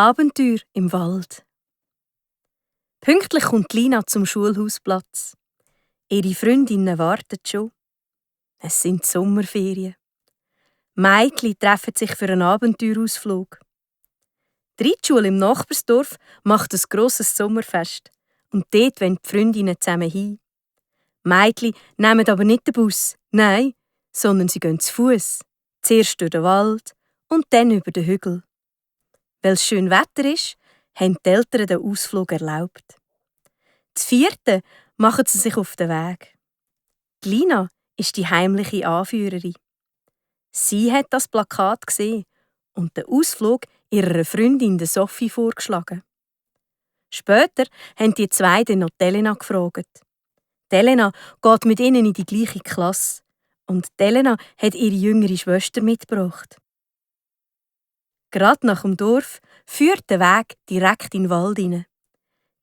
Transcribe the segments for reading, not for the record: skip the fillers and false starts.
Abenteuer im Wald. Pünktlich kommt Lina zum Schulhausplatz. Ihre Freundinnen warten schon. Es sind die Sommerferien. Mädchen treffen sich für einen Abenteuerausflug. Die Reitschule im Nachbarsdorf macht ein grosses Sommerfest. Und dort wollen die Freundinnen zusammen hin. Mädchen nehmen aber nicht den Bus, nein, sondern sie gehen zu Fuß. Zuerst durch den Wald und dann über den Hügel. Weil es schön Wetter ist, haben die Eltern den Ausflug erlaubt. Das 4. machen sie sich auf den Weg. Die Lina ist die heimliche Anführerin. Sie hat das Plakat gesehen und den Ausflug ihrer Freundin Sophie vorgeschlagen. Später haben die zwei dann noch Elena gefragt. Elena geht mit ihnen in die gleiche Klasse und Elena hat ihre jüngere Schwester mitgebracht. Gerade nach dem Dorf führt der Weg direkt in den Wald hinein.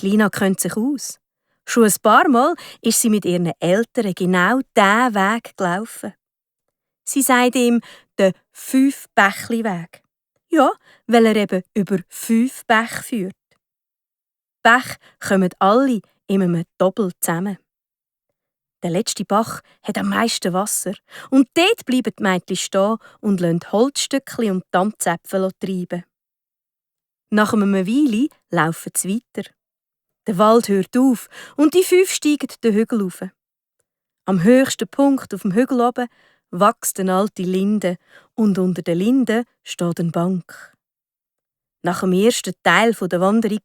Lina kennt sich aus. Schon ein paar Mal ist sie mit ihren Eltern genau diesen Weg gelaufen. Sie sagt ihm den 5-Bächli-Weg. Ja, weil er eben über 5 Bäche führt. Die Bäche kommen alle in einem Doppel zusammen. Der letzte Bach hat am meisten Wasser und dort bleiben die Mädchen stehen und lassen Holzstückchen und Tannzäpfel treiben. Nach einer Weile laufen sie weiter. Der Wald hört auf und die 5 steigen den Hügel rauf. Am höchsten Punkt auf dem Hügel oben wächst eine alte Linde und unter der Linde steht eine Bank. Nach dem ersten Teil der Wanderung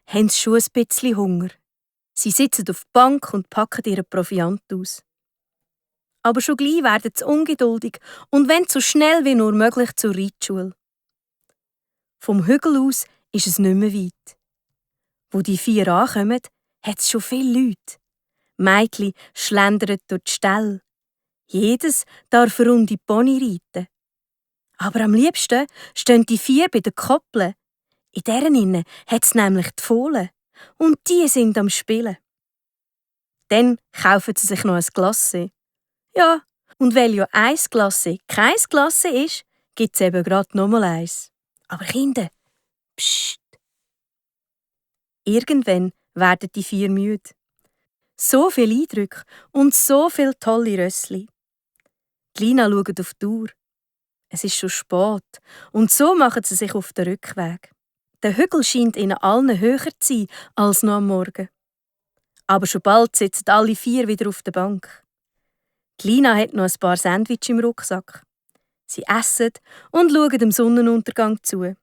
haben sie schon ein bisschen Hunger. Sie sitzen auf der Bank und packen ihren Proviant aus. Aber schon gleich werden sie ungeduldig und wollen so schnell wie nur möglich zur Reitschule. Vom Hügel aus ist es nicht mehr weit. Wo die 4 ankommen, hat es schon viele Leute. Mädchen schlendern durch die Ställe. Jedes darf eine runde Pony reiten. Aber am liebsten stehen die 4 bei den Koppeln. In deren innen hat es nämlich die Fohlen. Und die sind am Spielen. Dann kaufen sie sich noch ein Glacé. Ja, und weil ja ein Glacé kein Glacé ist, gibt es eben gerade noch mal eins. Aber Kinder, psst. Irgendwann werden die 4 müde. So viele Eindrücke und so viele tolle Rössli. Lina schaut auf die Uhr. Es ist schon spät und so machen sie sich auf den Rückweg. Der Hügel scheint ihnen allen höher zu sein als noch am Morgen. Aber schon bald sitzen alle 4 wieder auf der Bank. Lina hat noch ein paar Sandwich im Rucksack. Sie essen und schauen dem Sonnenuntergang zu.